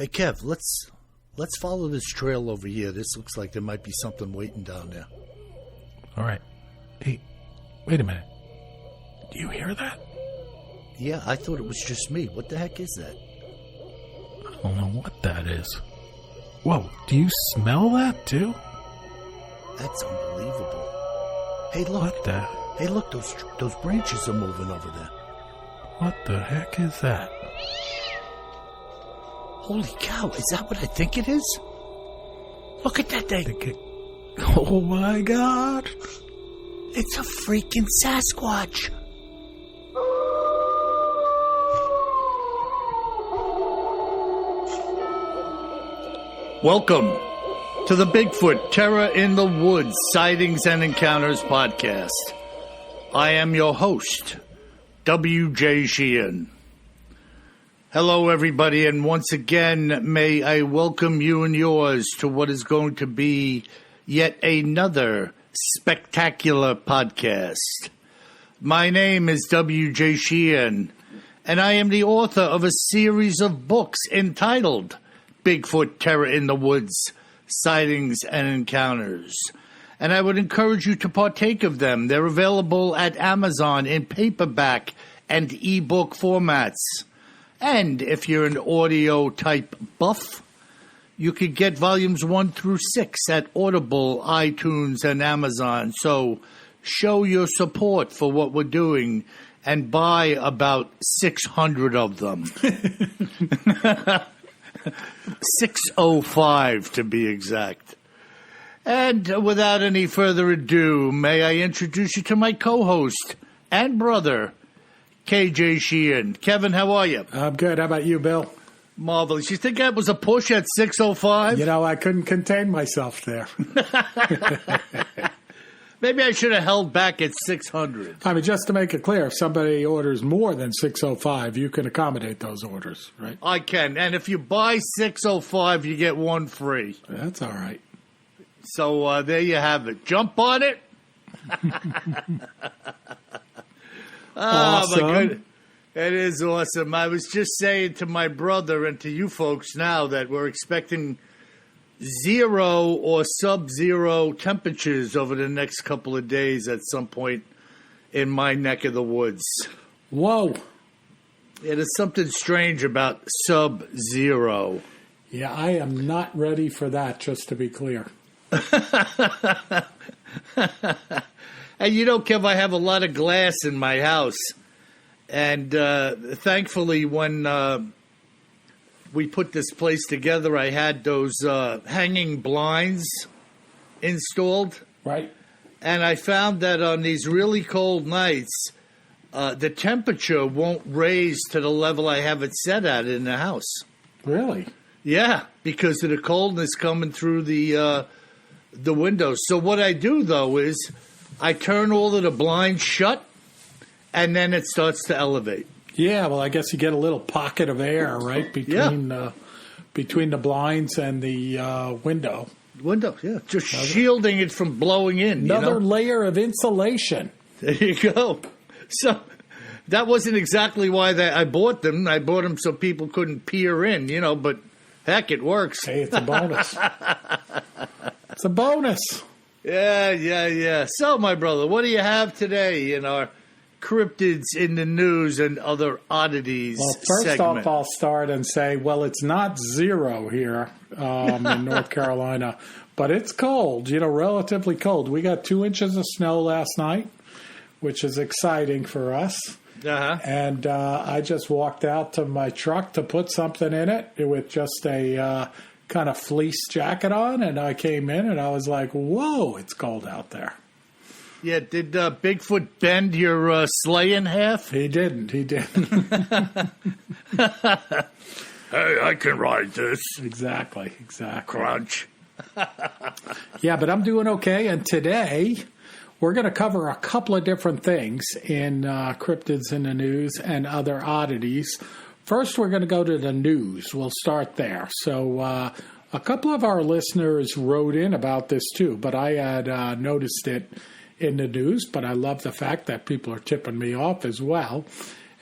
Hey, Kev, let's follow this trail over here. This looks like there might be something waiting down there. All right. Hey, wait a minute. Do you hear that? Yeah, I thought it was just me. What the heck is that? I don't know what that is. Whoa, do you smell that too? That's unbelievable. Hey, look. What the? Hey, look, those branches are moving over there. What the heck is that? Holy cow, is that what I think it is? Look at that thing. Oh my God. It's a freaking Sasquatch. Welcome to the Bigfoot Terror in the Woods Sightings and Encounters podcast. I am your host, W.J. Sheehan. Hello, everybody, and once again, may I welcome you and yours to what is going to be yet another spectacular podcast. My name is W.J. Sheehan, and I am the author of a series of books entitled Bigfoot Terror in the Woods Sightings and Encounters. And I would encourage you to partake of them. They're available at Amazon in paperback and ebook formats. And if you're an audio type buff, you could get volumes 1 through 6 at Audible, iTunes, and Amazon. So show your support for what we're doing and buy about 600 of them. 605 to be exact. And without any further ado, may I introduce you to my co-host and brother, KJ Sheehan. Kevin, how are you? I'm good. How about you, Bill? Marvelous. You think that was a push at 6:05? You know, I couldn't contain myself there. Maybe I should have held back at 600. I mean, just to make it clear, if somebody orders more than 605, you can accommodate those orders, right? I can. And if you buy 605, you get one free. That's all right. So there you have it. Jump on it. Awesome. Oh, my goodness. It is awesome. I was just saying to my brother and to you folks now that we're expecting 0 or sub-zero temperatures over the next couple of days at some point in my neck of the woods. Whoa. Yeah, there's something strange about sub-zero. Yeah, I am not ready for that, just to be clear. And you know, Kev, I have a lot of glass in my house. And thankfully, when we put this place together, I had those hanging blinds installed. Right. And I found that on these really cold nights, the temperature won't raise to the level I have it set at in the house. Really? Yeah, because of the coldness coming through the windows. So what I do, though, is I turn all of the blinds shut, and then it starts to elevate. Yeah, well, I guess you get a little pocket of air, right, between the blinds and the window. Window, yeah. Just shielding it from blowing in. Another layer of insulation. There you go. So that wasn't exactly why I bought them. I bought them so people couldn't peer in, but heck, it works. Hey, it's a bonus. It's a bonus. Yeah. So, my brother, what do you have today in our cryptids in the news and other oddities Well, first segment? off, I'll start and say, well, it's not 0 here in North Carolina, but it's cold, relatively cold. We got 2 inches of snow last night, which is exciting for us. Uh-huh. And I just walked out to my truck to put something in it with just a kind of fleece jacket on, and I came in and I was like, whoa, it's cold out there. Yeah, did Bigfoot bend your sleigh in half? He didn't. Hey, I can ride this. Exactly. Crunch. Yeah, but I'm doing okay, and today we're going to cover a couple of different things in Cryptids in the News and other oddities. First, we're going to go to the news. We'll start there. So a couple of our listeners wrote in about this too, but I had noticed it in the news, but I love the fact that people are tipping me off as well.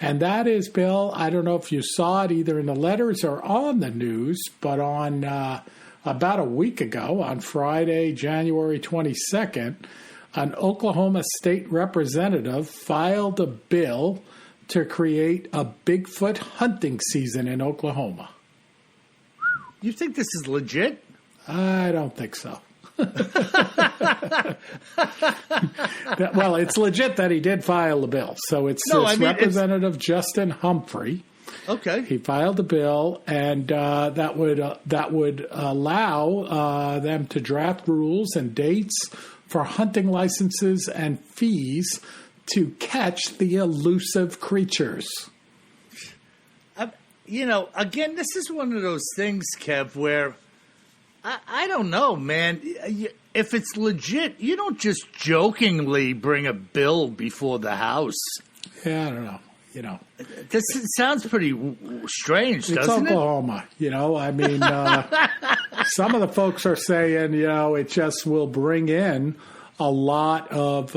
And that is, Bill, I don't know if you saw it either in the letters or on the news, but on about a week ago, on Friday, January 22nd, an Oklahoma state representative filed a bill to create a Bigfoot hunting season in Oklahoma. You think this is legit? I don't think so. Well, it's legit that he did file the bill. So it's Representative Justin Humphrey. Okay. He filed a bill, and that would allow them to draft rules and dates for hunting licenses and fees to catch the elusive creatures. Again, this is one of those things, Kev, where I don't know, man. If it's legit, you don't just jokingly bring a bill before the House. Yeah, I don't know. This sounds pretty strange, doesn't it? It's Oklahoma, I mean, some of the folks are saying, it just will bring in a lot of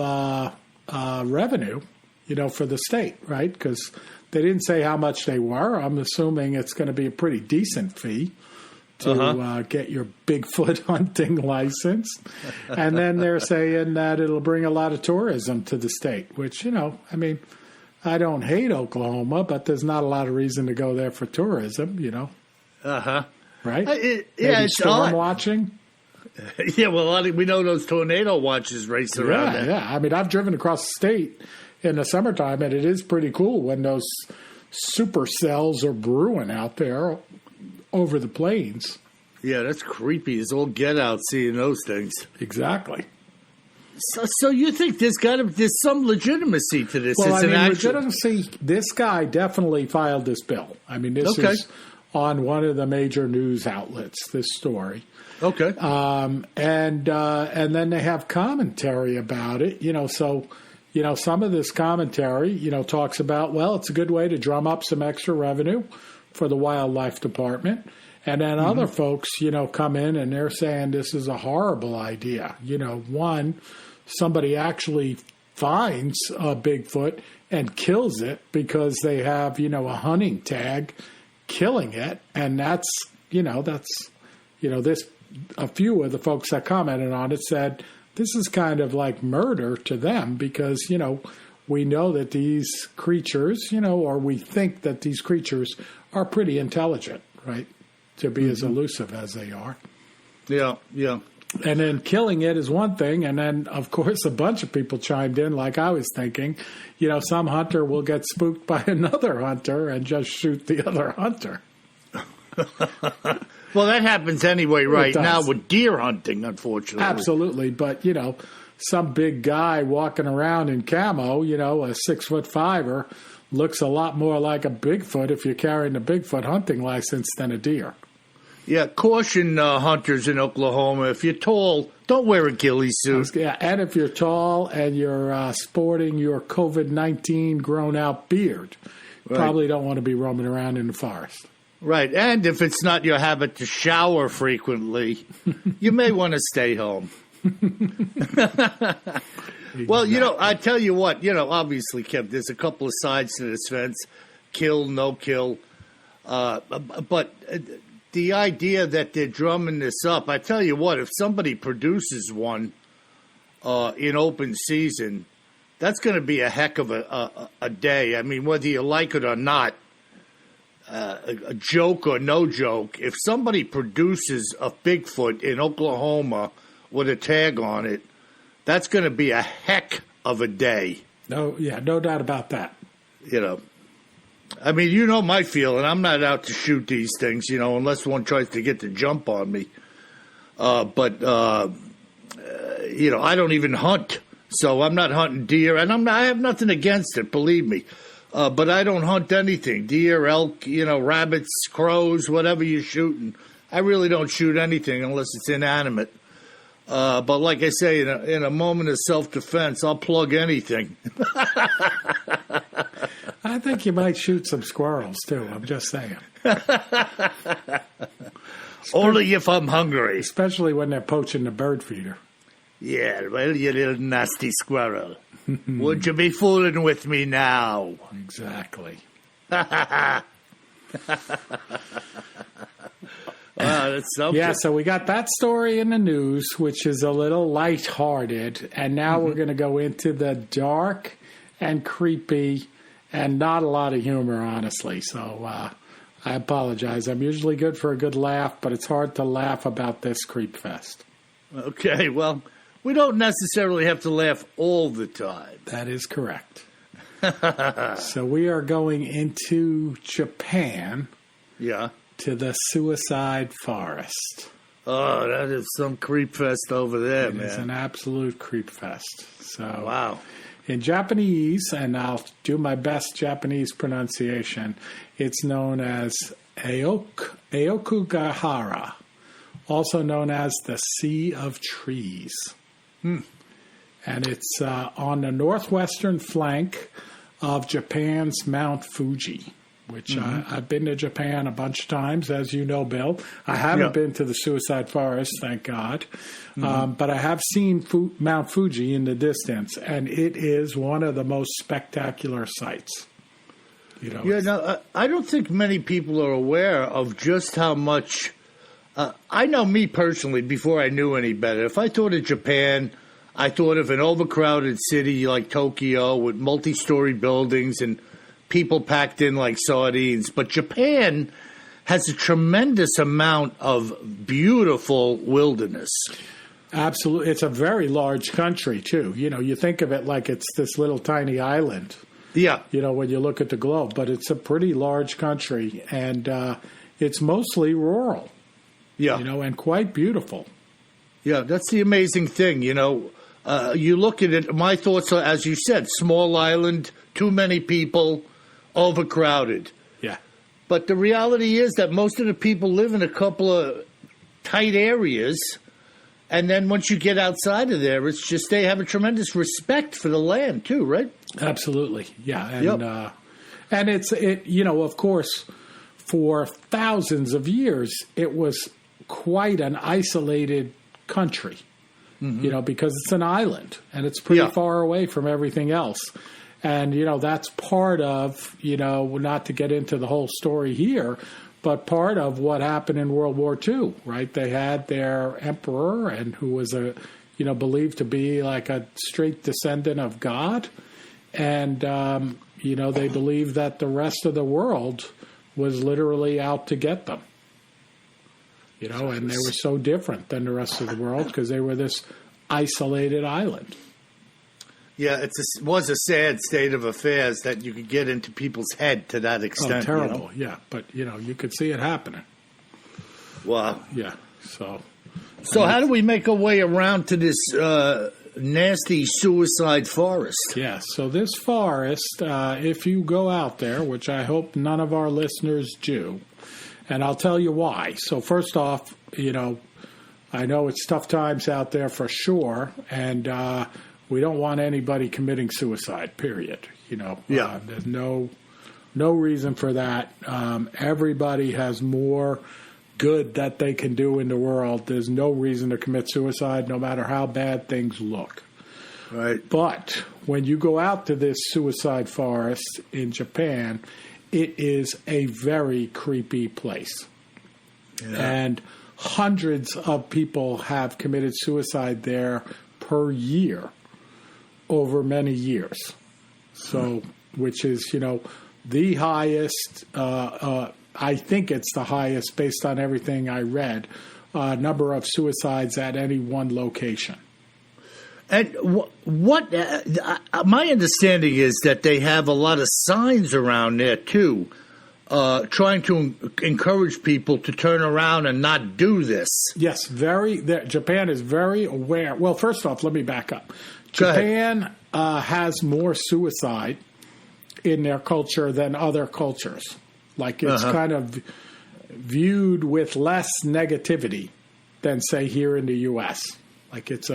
revenue, for the state, right? Because they didn't say how much they were. I'm assuming it's going to be a pretty decent fee to get your Bigfoot hunting license. And then they're saying that it'll bring a lot of tourism to the state, which, I don't hate Oklahoma, but there's not a lot of reason to go there for tourism, Right? Maybe it's storm odd. Watching. Yeah, well, we know those tornado watches race around there. Yeah. I mean, I've driven across the state in the summertime, and it is pretty cool when those supercells are brewing out there over the plains. Yeah, that's creepy as all get out seeing those things. Exactly. So you think there's some legitimacy to this? Well, legitimacy, this guy definitely filed this bill. I mean, this is on one of the major news outlets, this story. Okay. And then they have commentary about it, So, some of this commentary, talks about, well, it's a good way to drum up some extra revenue for the wildlife department. And then other folks, come in and they're saying this is a horrible idea. One, somebody actually finds a Bigfoot and kills it because they have, a hunting tag killing it. And that's this, a few of the folks that commented on it said, this is kind of like murder to them because, we know that these creatures, or we think that these creatures are pretty intelligent, right? To be as elusive as they are. Yeah. And then killing it is one thing. And then, of course, a bunch of people chimed in like I was thinking, some hunter will get spooked by another hunter and just shoot the other hunter. Well, that happens anyway right now with deer hunting, unfortunately. Absolutely. But, some big guy walking around in camo, a 6'5" looks a lot more like a Bigfoot if you're carrying a Bigfoot hunting license than a deer. Yeah, caution hunters in Oklahoma. If you're tall, don't wear a ghillie suit. Yeah, and if you're tall and you're sporting your COVID-19 grown-out beard, probably don't want to be roaming around in the forest. Right, and if it's not your habit to shower frequently, you may want to stay home. Well, I tell you what, obviously, Kev, there's a couple of sides to this fence, kill, no kill. But the idea that they're drumming this up, I tell you what, if somebody produces one in open season, that's going to be a heck of a day. I mean, whether you like it or not, a joke or no joke, if somebody produces a Bigfoot in Oklahoma with a tag on it, that's going to be a heck of a day. No doubt about that. I mean, my feeling. I'm not out to shoot these things, unless one tries to get the jump on me. But I don't even hunt, so I'm not hunting deer, and I have nothing against it, believe me. But I don't hunt anything, deer, elk, rabbits, crows, whatever you're shooting. I really don't shoot anything unless it's inanimate. But like I say, in a moment of self-defense, I'll plug anything. I think you might shoot some squirrels, too. I'm just saying. Only if I'm hungry. Especially when they're poaching the bird feeder. Yeah, well, you little nasty squirrel. Would you be fooling with me now? Exactly. That's something. Yeah, so we got that story in the news, which is a little lighthearted, and now we're going to go into the dark and creepy and not a lot of humor, honestly. So I apologize. I'm usually good for a good laugh, but it's hard to laugh about this creep fest. Okay, well, we don't necessarily have to laugh all the time. That is correct. So we are going into Japan. Yeah. To the suicide forest. Oh, that is some creep fest over there, man. It's an absolute creep fest. So, wow. In Japanese, and I'll do my best Japanese pronunciation, it's known as Aokugahara, also known as the Sea of Trees. And it's on the northwestern flank of Japan's Mount Fuji. Which I've been to Japan a bunch of times, as you know, Bill. I haven't been to the suicide forest, thank God. But I have seen Mount Fuji in the distance, and it is one of the most spectacular sights. You know, yeah, no, I don't think many people are aware of just how much. I know me personally, before I knew any better, if I thought of Japan, I thought of an overcrowded city like Tokyo with multi-story buildings and people packed in like sardines. But Japan has a tremendous amount of beautiful wilderness. Absolutely. It's a very large country, too. You know, you think of it like it's this little tiny island. Yeah. You know, when you look at the globe. But it's a pretty large country, and it's mostly rural. Yeah. You know, and quite beautiful. Yeah, that's the amazing thing. You know, you look at it, my thoughts are, as you said, small island, too many people, overcrowded. Yeah. But the reality is that most of the people live in a couple of tight areas. And then once you get outside of there, it's just they have a tremendous respect for the land, too, right? Absolutely. Yeah. And, and it, you know, of course, for thousands of years, it was quite an isolated country, you know, because it's an island and it's pretty far away from everything else. And, you know, that's part of, you know, not to get into the whole story here, but part of what happened in World War II, right? They had their emperor, and who was you know, believed to be like a straight descendant of God. And, you know, they believed that the rest of the world was literally out to get them. You know, and they were so different than the rest of the world because they were this isolated island. Yeah, it was a sad state of affairs that you could get into people's head to that extent. Oh, terrible, you know? yeah. But, you know, you could see it happening. Wow. Yeah, so how do we make our way around to this nasty suicide forest? Yeah, so this forest, if you go out there, which I hope none of our listeners do, and I'll tell you why. So first off, you know, I know it's tough times out there for sure, and we don't want anybody committing suicide, period. You know, there's no reason for that. Everybody has more good that they can do in the world. There's no reason to commit suicide, no matter how bad things look. Right. But when you go out to this suicide forest in Japan, it is a very creepy place. Yeah. And hundreds of people have committed suicide there per year over many years. So, which is, you know, the highest, I think it's the highest based on everything I read, number of suicides at any one location. And what my understanding is that they have a lot of signs around there, too, trying to encourage people to turn around and not do this. Yes, Japan is very aware. Well, first off, let me back up. Japan has more suicide in their culture than other cultures. Like, it's kind of viewed with less negativity than, say, here in the U.S. Like, it's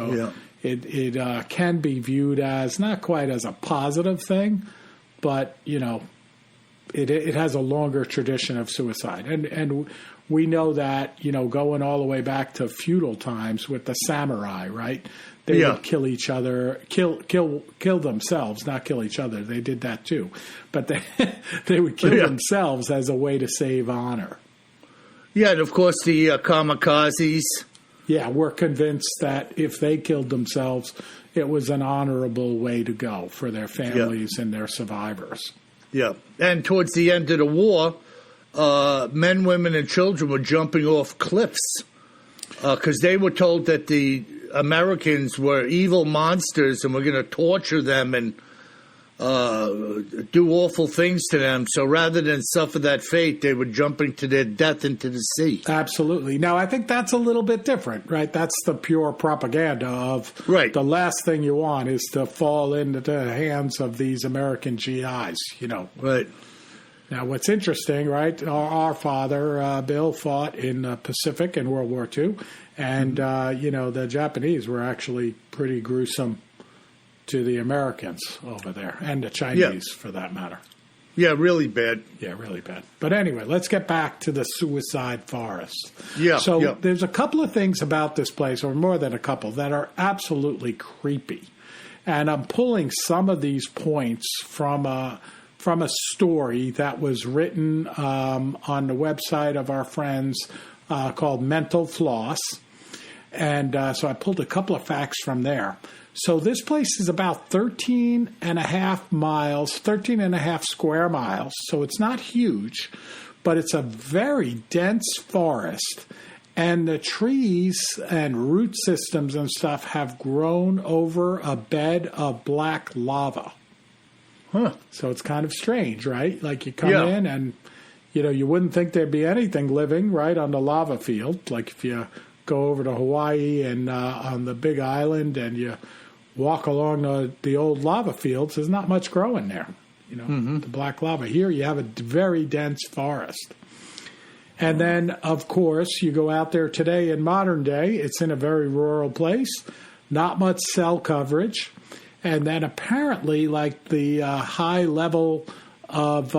it can be viewed as not quite as a positive thing, but, you know, it has a longer tradition of suicide, and we know that, going all the way back to feudal times with the samurai, right? They would kill each other, kill themselves, not kill each other. They did that too, but they would kill themselves as a way to save honor. Yeah, and of course the kamikazes. Yeah, we're convinced that if they killed themselves, it was an honorable way to go for their families and their survivors. Yeah, and towards the end of the war, men, women, and children were jumping off cliffs because they were told that the Americans were evil monsters and were going to torture them and do awful things to them. So rather than suffer that fate, they were jumping to their death into the sea. Absolutely. Now, I think that's a little bit different, right? That's the pure propaganda of the last thing you want is to fall into the hands of these American GIs, Right. Now, what's interesting, right? Our father, Bill, fought in the Pacific in World War II, and, the Japanese were actually pretty gruesome to the Americans over there, and the Chinese, for that matter. Yeah, really bad. Yeah, really bad. But anyway, let's get back to the suicide forest. Yeah. So there's a couple of things about this place, or more than a couple, that are absolutely creepy. And I'm pulling some of these points from a story that was written on the website of our friends called Mental Floss. And so I pulled a couple of facts from there. So this place is about 13 and a half square miles. So it's not huge, but it's a very dense forest. And the trees and root systems and stuff have grown over a bed of black lava. Huh. So it's kind of strange, right? Like you come in and, you wouldn't think there'd be anything living right on the lava field. Like if you go over to Hawaii and on the Big Island and you walk along the old lava fields, there's not much growing there, the black lava. Here you have a very dense forest. And then, of course, you go out there today in modern day, it's in a very rural place, not much cell coverage. And then apparently, like the high level of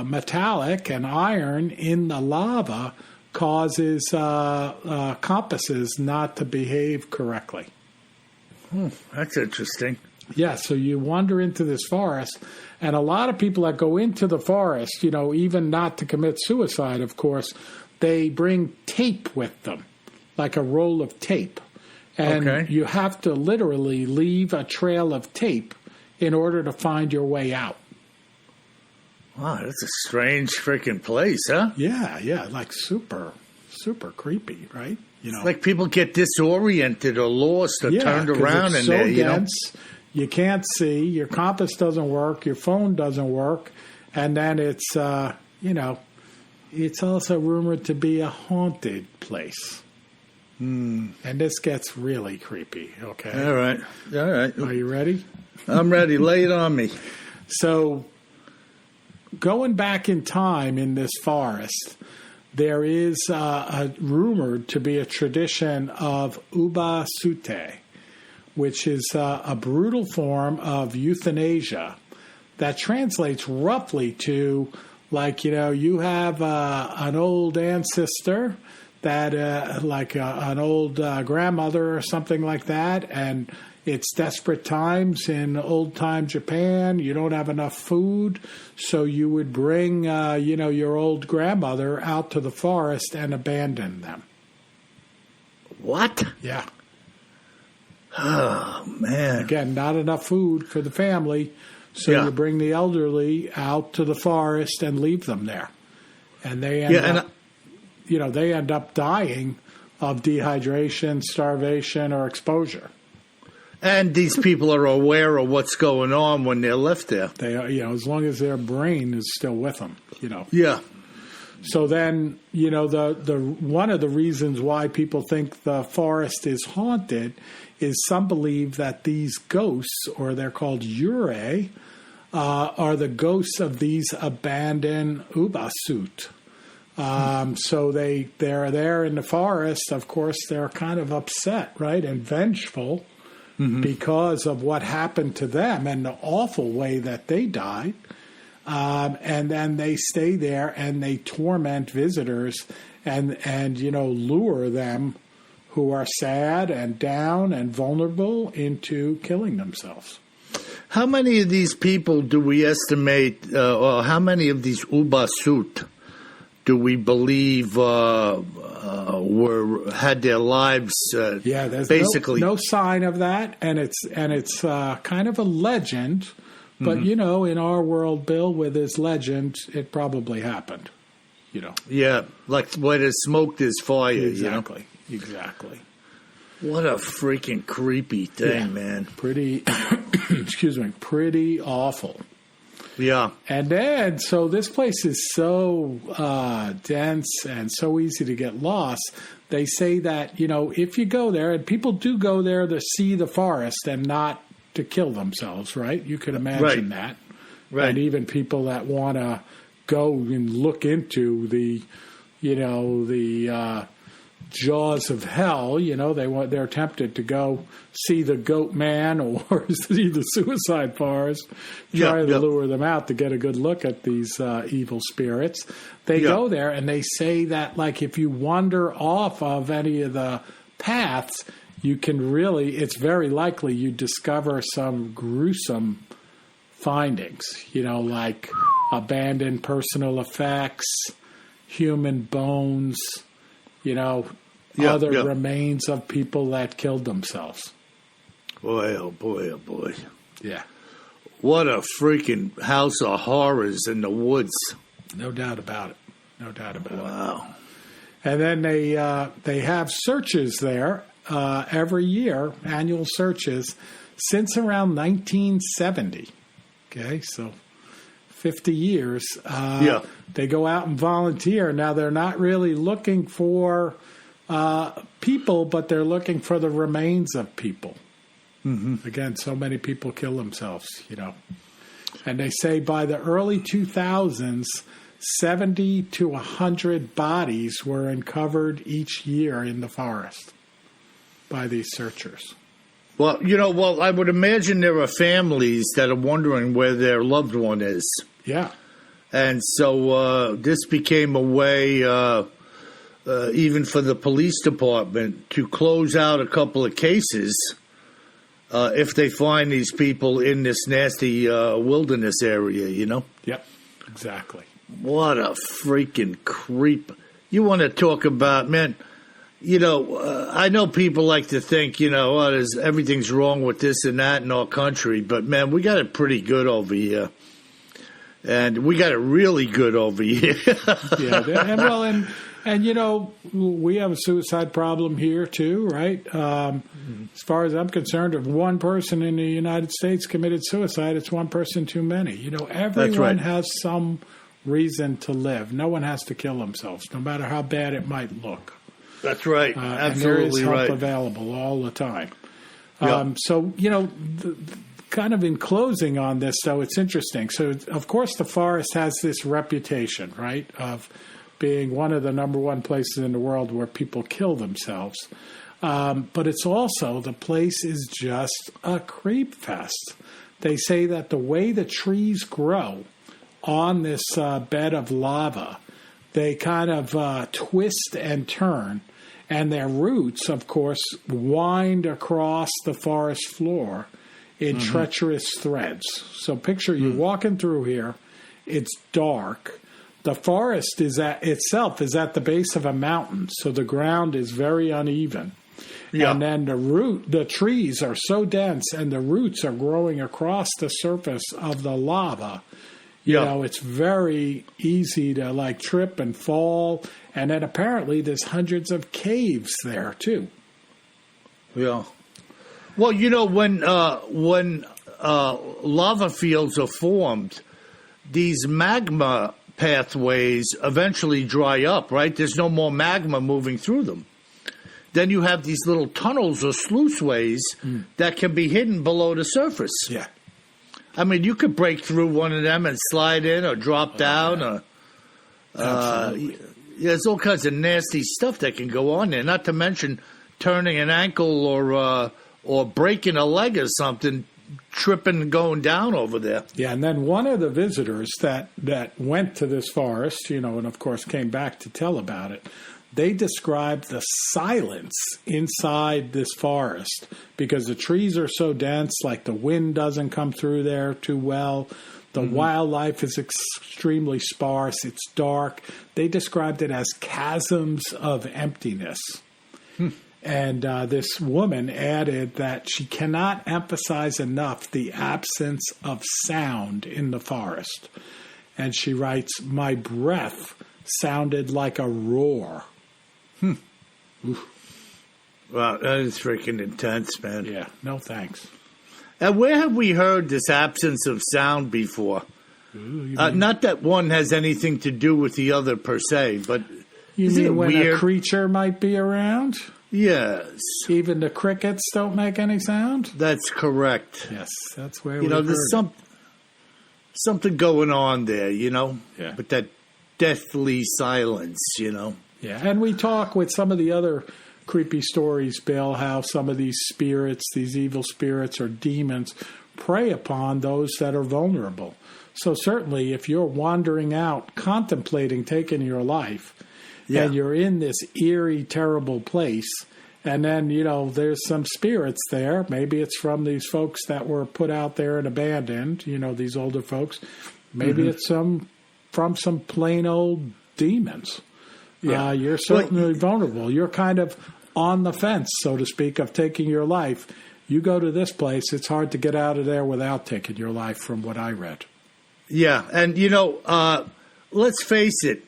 metallic and iron in the lava causes compasses not to behave correctly. That's interesting. Yeah, so you wander into this forest, and a lot of people that go into the forest, even not to commit suicide, of course, they bring tape with them, like a roll of tape. And you have to literally leave a trail of tape in order to find your way out. Wow, that's a strange freaking place, huh? Yeah, like super, super creepy, right? It's like people get disoriented or lost or turned around in so there. Dense, you can't see, your compass doesn't work, your phone doesn't work, and then it's, it's also rumored to be a haunted place. And this gets really creepy, okay? All right. Are you ready? I'm ready. Lay it on me. So, going back in time in this forest, there is rumored to be a tradition of ubasute, which is a brutal form of euthanasia that translates roughly to, like, you have an old ancestor that like an old grandmother or something like that, and it's desperate times in old-time Japan. You don't have enough food, so you would bring, your old grandmother out to the forest and abandon them. What? Yeah. Oh, man. Again, not enough food for the family, so you bring the elderly out to the forest and leave them there. And they end up dying of dehydration, starvation, or exposure. And these people are aware of what's going on when they're left there. They are, as long as their brain is still with them, Yeah. So then, the one of the reasons why people think the forest is haunted is some believe that these ghosts, or they're called yurei, are the ghosts of these abandoned ubasut. So they're there in the forest. Of course, they're kind of upset, right, and vengeful because of what happened to them and the awful way that they died. and then they stay there and they torment visitors and lure them who are sad and down and vulnerable into killing themselves. How many of these people do we estimate, or how many of these Ubasut do we believe had their lives there's basically no sign of that, and it's kind of a legend, but in our world, Bill, with this legend, it probably happened. Yeah, like where there's smoke, there's fire. Exactly. What a freaking creepy thing, man. Pretty, pretty awful. Yeah. And then, so this place is so dense and so easy to get lost. They say that, if you go there, and people do go there to see the forest and not to kill themselves, right? You can imagine that. Right. And even people that want to go and look into the jaws of hell, they're tempted to go see the goat man or see the suicide forest, try to lure them out to get a good look at these evil spirits. They go there and they say that, like, if you wander off of any of the paths, it's very likely you discover some gruesome findings, like abandoned personal effects, human bones, other remains of people that killed themselves. Boy, oh boy, oh boy. Yeah. What a freaking house of horrors in the woods. No doubt about it. Wow. And then they have searches there every year, annual searches, since around 1970. Okay, so 50 years. They go out and volunteer. Now, they're not really looking for people, but they're looking for the remains of people. Mm-hmm. Again, so many people kill themselves, And they say by the early 2000s, 70 to 100 bodies were uncovered each year in the forest by these searchers. Well, I would imagine there are families that are wondering where their loved one is. Yeah. And so this became a way, even for the police department, to close out a couple of cases if they find these people in this nasty wilderness area, Yep, exactly. What a freaking creep. You want to talk about, man, I know people like to think, everything's wrong with this and that in our country, but, man, we got it pretty good over here. And we got it really good over here. And we have a suicide problem here too, right? As far as I'm concerned, if one person in the United States committed suicide, it's one person too many. Everyone has some reason to live. No one has to kill themselves, no matter how bad it might look. That's right. Absolutely and there is help right. available all the time. Yep. So, kind of in closing on this, though, it's interesting. So, of course, the forest has this reputation, right, of being one of the number one places in the world where people kill themselves. But it's also, the place is just a creep fest. They say that the way the trees grow on this bed of lava, they kind of twist and turn, and their roots, of course, wind across the forest floor in treacherous threads. So picture you walking through here. It's dark. The forest itself is at the base of a mountain, so the ground is very uneven. Yeah. And then the trees are so dense, and the roots are growing across the surface of the lava. It's very easy to trip and fall. And then apparently there's hundreds of caves there too. Yeah. Well, when lava fields are formed, these magma pathways eventually dry up, right? There's no more magma moving through them. Then you have these little tunnels or sluiceways that can be hidden below the surface. Yeah. I mean, you could break through one of them and slide in or drop down. Yeah. There's all kinds of nasty stuff that can go on there, not to mention turning an ankle or breaking a leg or something tripping and going down over there. Yeah, and then one of the visitors that went to this forest, and of course came back to tell about it, they described the silence inside this forest because the trees are so dense, like the wind doesn't come through there too well. The wildlife is extremely sparse. It's dark. They described it as chasms of emptiness. And this woman added that she cannot emphasize enough the absence of sound in the forest. And she writes, "My breath sounded like a roar." Wow, that is freaking intense, man. Yeah, no thanks. And where have we heard this absence of sound before? Not that one has anything to do with the other per se, but you isn't mean it when weird? a creature might be around? Yes. Even the crickets don't make any sound? That's correct. Yes, that's where There's something going on there, Yeah. with that deathly silence, Yeah, and we talk with some of the other creepy stories, Bill, how some of these spirits, these evil spirits or demons, prey upon those that are vulnerable. So certainly if you're wandering out, contemplating taking your life, and you're in this eerie, terrible place, and then, there's some spirits there. Maybe it's from these folks that were put out there and abandoned, these older folks. Maybe it's from some plain old demons. Yeah. You're certainly vulnerable. You're kind of on the fence, so to speak, of taking your life. You go to this place, it's hard to get out of there without taking your life, from what I read. Yeah, and, let's face it,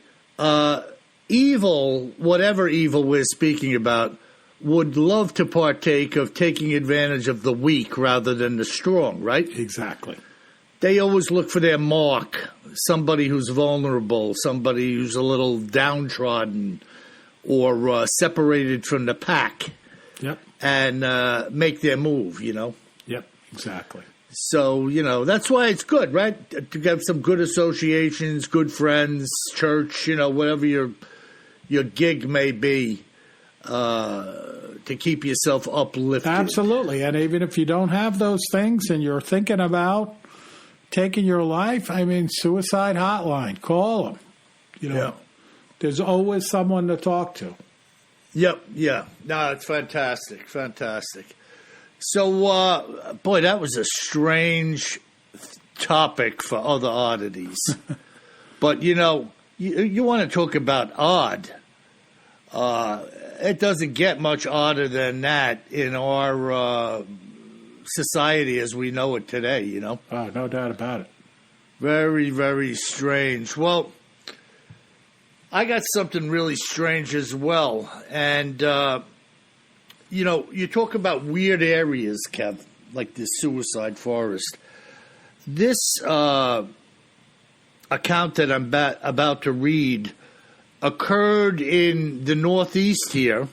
evil, whatever evil we're speaking about, would love to partake of taking advantage of the weak rather than the strong, right? Exactly. They always look for their mark, somebody who's vulnerable, somebody who's a little downtrodden or separated from the pack. Yep. And make their move, Yep, exactly. So, that's why it's good, right? To have some good associations, good friends, church, whatever your gig may be, to keep yourself uplifted. Absolutely. And even if you don't have those things and you're thinking about taking your life, suicide hotline, call them. There's always someone to talk to. Yep, yeah. No, it's fantastic, fantastic. So, boy, that was a strange topic for other oddities. But, you want to talk about odd. It doesn't get much odder than that in our society as we know it today, Oh, no doubt about it. Very, very strange. Well, I got something really strange as well. And, you talk about weird areas, Kev, like this suicide forest. This account that I'm about to read occurred in the Northeast here,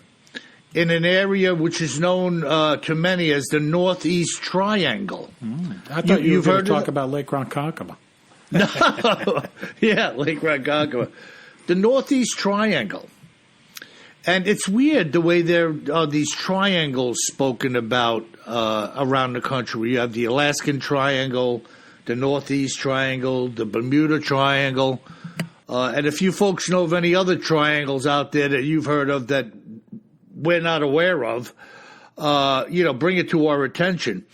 in an area which is known to many as the Northeast Triangle. I thought you were going to talk about Lake Ronkonkoma. No, yeah, Lake Ronkonkoma. The Northeast Triangle. And it's weird the way there are these triangles spoken about around the country. You have the Alaskan Triangle, the Northeast Triangle, the Bermuda Triangle. And if you folks know of any other triangles out there that you've heard of that we're not aware of, bring it to our attention.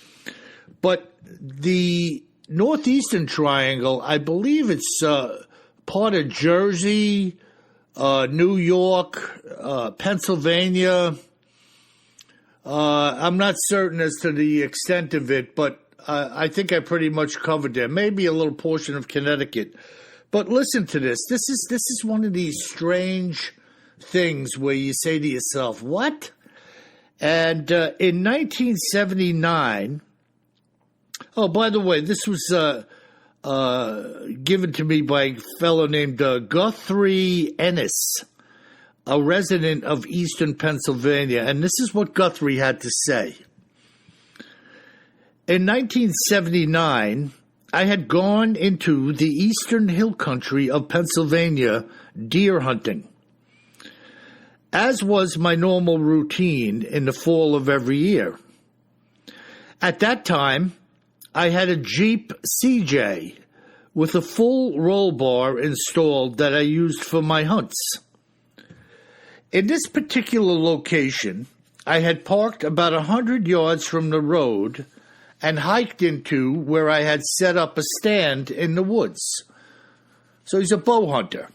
But the Northeastern Triangle, I believe it's part of Jersey, New York, Pennsylvania. I'm not certain as to the extent of it, but I think I pretty much covered there. Maybe a little portion of Connecticut. But listen to this. This is one of these strange things where you say to yourself, what? And in 1979, oh, by the way, this was given to me by a fellow named Guthrie Ennis, a resident of Eastern Pennsylvania. And this is what Guthrie had to say. In 1979, I had gone into the eastern hill country of Pennsylvania deer hunting, as was my normal routine in the fall of every year. At that time, I had a Jeep CJ with a full roll bar installed that I used for my hunts. In this particular location, I had parked about 100 yards from the road and hiked into where I had set up a stand in the woods. So he's a bow hunter.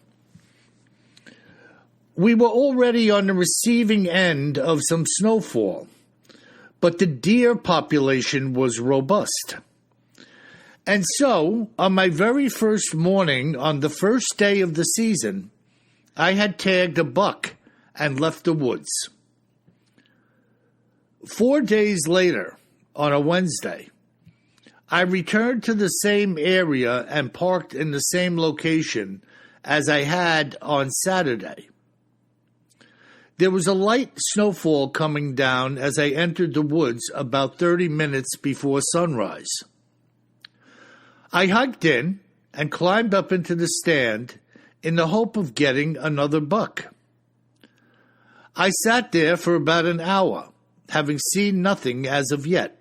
We were already on the receiving end of some snowfall, but the deer population was robust. And so, on my very first morning, on the first day of the season, I had tagged a buck and left the woods. 4 days later, on a Wednesday, I returned to the same area and parked in the same location as I had on Saturday. There was a light snowfall coming down as I entered the woods about 30 minutes before sunrise. I hiked in and climbed up into the stand in the hope of getting another buck. I sat there for about an hour, having seen nothing as of yet.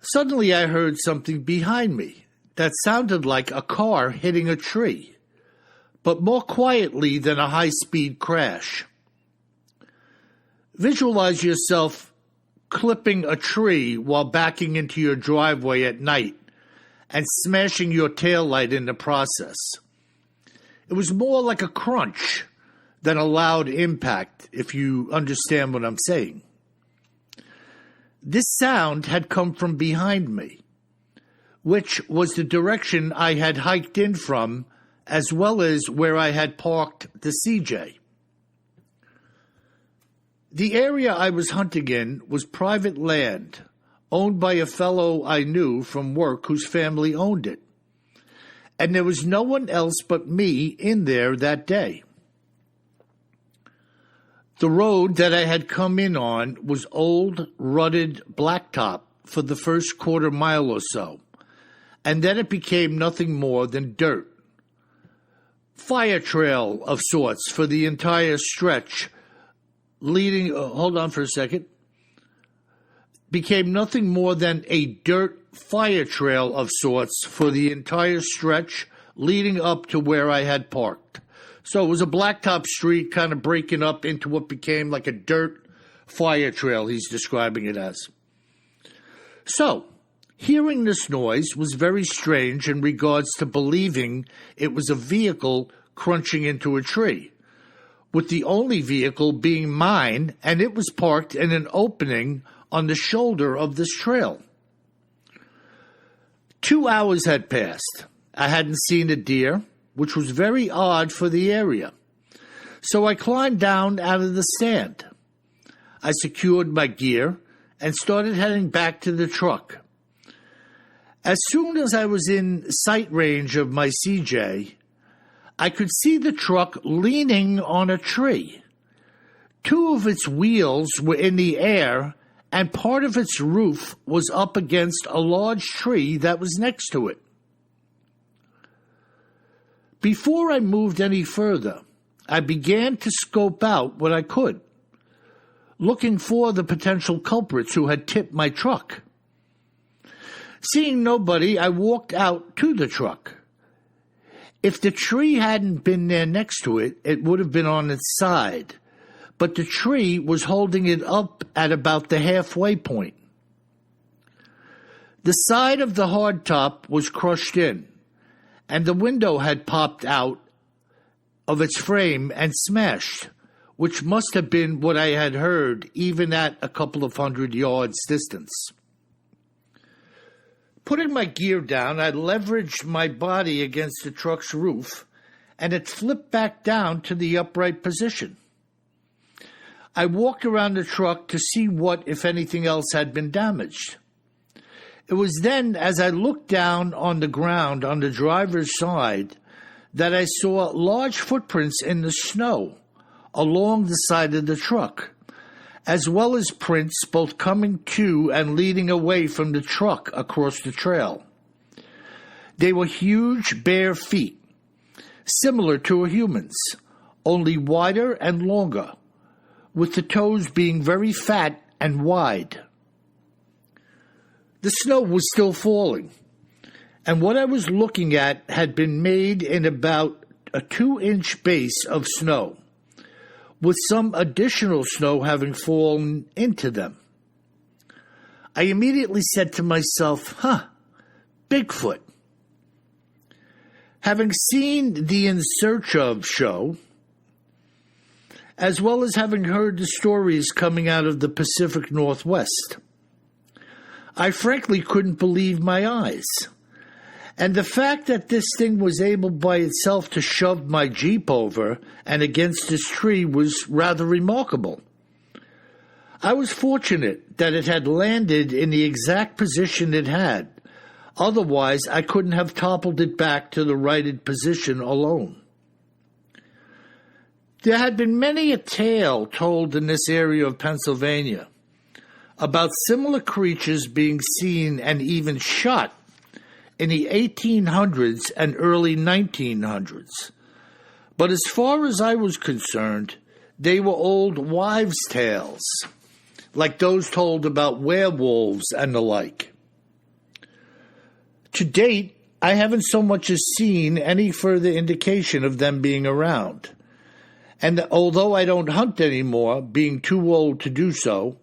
Suddenly I heard something behind me that sounded like a car hitting a tree, but more quietly than a high-speed crash. Visualize yourself clipping a tree while backing into your driveway at night and smashing your taillight in the process. It was more like a crunch than a loud impact, if you understand what I'm saying. This sound had come from behind me, which was the direction I had hiked in from, as well as where I had parked the CJ. The area I was hunting in was private land, owned by a fellow I knew from work whose family owned it, and there was no one else but me in there that day. The road that I had come in on was old, rutted blacktop for the first quarter mile or so, and then it became nothing more than dirt. Fire trail of sorts for the entire stretch leading, became nothing more than a dirt fire trail of sorts for the entire stretch leading up to where I had parked. So it was a blacktop street kind of breaking up into what became like a dirt fire trail, he's describing it as. So, hearing this noise was very strange in regards to believing it was a vehicle crunching into a tree, with the only vehicle being mine, and it was parked in an opening on the shoulder of this trail. 2 hours had passed. I hadn't seen a deer, which was very odd for the area. So I climbed down out of the stand. I secured my gear and started heading back to the truck. As soon as I was in sight range of my CJ, I could see the truck leaning on a tree. 2 of its wheels were in the air, and part of its roof was up against a large tree that was next to it. Before I moved any further, I began to scope out what I could, looking for the potential culprits who had tipped my truck. Seeing nobody, I walked out to the truck. If the tree hadn't been there next to it, it would have been on its side, but the tree was holding it up at about the halfway point. The side of the hardtop was crushed in, and the window had popped out of its frame and smashed, which must have been what I had heard even at a couple of 100 yards distance. Putting my gear down, I leveraged my body against the truck's roof, and it flipped back down to the upright position. I walked around the truck to see what, if anything else, had been damaged. It was then, as I looked down on the ground on the driver's side, that I saw large footprints in the snow along the side of the truck, as well as prints both coming to and leading away from the truck across the trail. They were huge, bare feet, similar to a human's, only wider and longer, with the toes being very fat and wide. The snow was still falling, and what I was looking at had been made in about a 2-inch base of snow, with some additional snow having fallen into them. I immediately said to myself, Bigfoot. Having seen the In Search Of show, as well as having heard the stories coming out of the Pacific Northwest, I frankly couldn't believe my eyes. And the fact that this thing was able by itself to shove my Jeep over and against this tree was rather remarkable. I was fortunate that it had landed in the exact position it had. Otherwise, I couldn't have toppled it back to the righted position alone. There had been many a tale told in this area of Pennsylvania about similar creatures being seen and even shot in the 1800s and early 1900s. But as far as I was concerned, they were old wives' tales, like those told about werewolves and the like. To date, I haven't so much as seen any further indication of them being around. And although I don't hunt anymore, being too old to do so,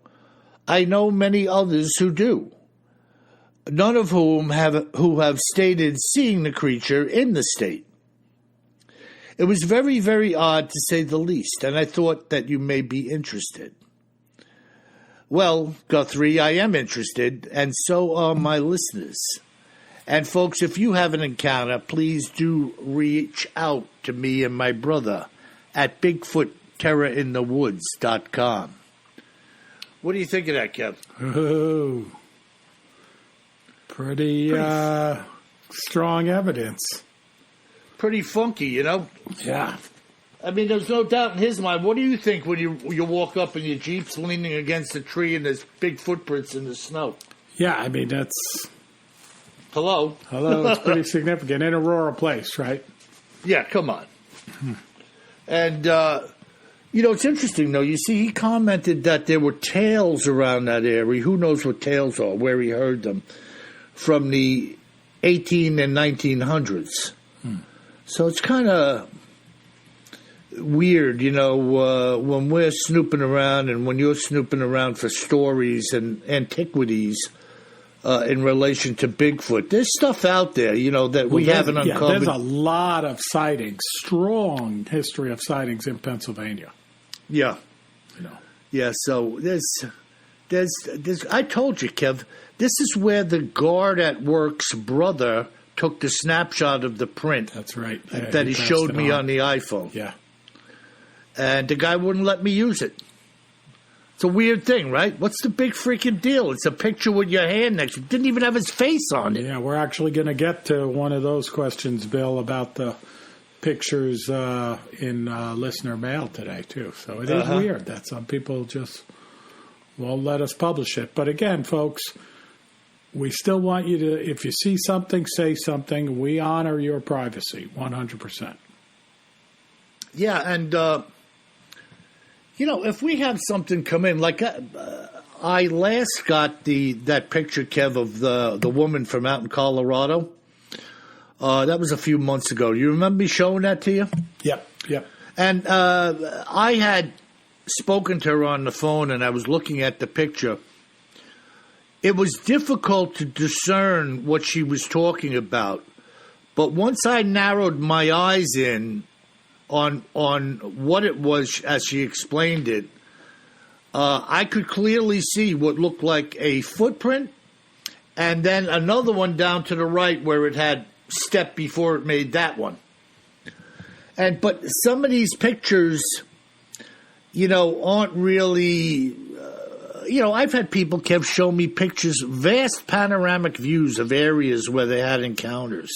I know many others who do, none of whom have stated seeing the creature in the state. It was very, very odd to say the least, and I thought that you may be interested. Well, Guthrie, I am interested, and so are my listeners. And folks, if you have an encounter, please do reach out to me and my brother at BigfootTerrorInTheWoods.com. What do you think of that, Kev? Oh, pretty strong evidence. Pretty funky, you know? Yeah. I mean, there's no doubt in his mind. What do you think when you walk up and your Jeep's leaning against a tree and there's big footprints in the snow? Yeah, I mean, that's... Hello? It's pretty significant. In a rural place, right? Yeah, come on. And, it's interesting, though. You see, he commented that there were tales around that area. Who knows what tales are, where he heard them, from the 18 and 1900s. So it's kind of weird, when we're snooping around and when you're snooping around for stories and antiquities in relation to Bigfoot. There's stuff out there, that we haven't uncovered. There's a lot of sightings, strong history of sightings in Pennsylvania. Yeah. Yeah, so there's I told you, Kev, this is where the guard at work's brother took the snapshot of the print. That's right. That he showed me on the iPhone. Yeah. And the guy wouldn't let me use it. It's a weird thing, right? What's the big freaking deal? It's a picture with your hand next to it. Didn't even have his face on it. Yeah, we're actually going to get to one of those questions, Bill, about the pictures in listener mail today, too. So it is weird that some people just won't let us publish it. But again, folks, we still want you to, if you see something, say something. We honor your privacy, 100%. Yeah, and... if we have something come in, like I last got that picture, Kev, of the woman from out in Colorado. That was a few months ago. You remember me showing that to you? Yep. And I had spoken to her on the phone, and I was looking at the picture. It was difficult to discern what she was talking about. But once I narrowed my eyes in on what it was as she explained it, I could clearly see what looked like a footprint and then another one down to the right where it had stepped before it made that one. But some of these pictures, aren't really... I've had people, Kev, show me pictures, vast panoramic views of areas where they had encounters.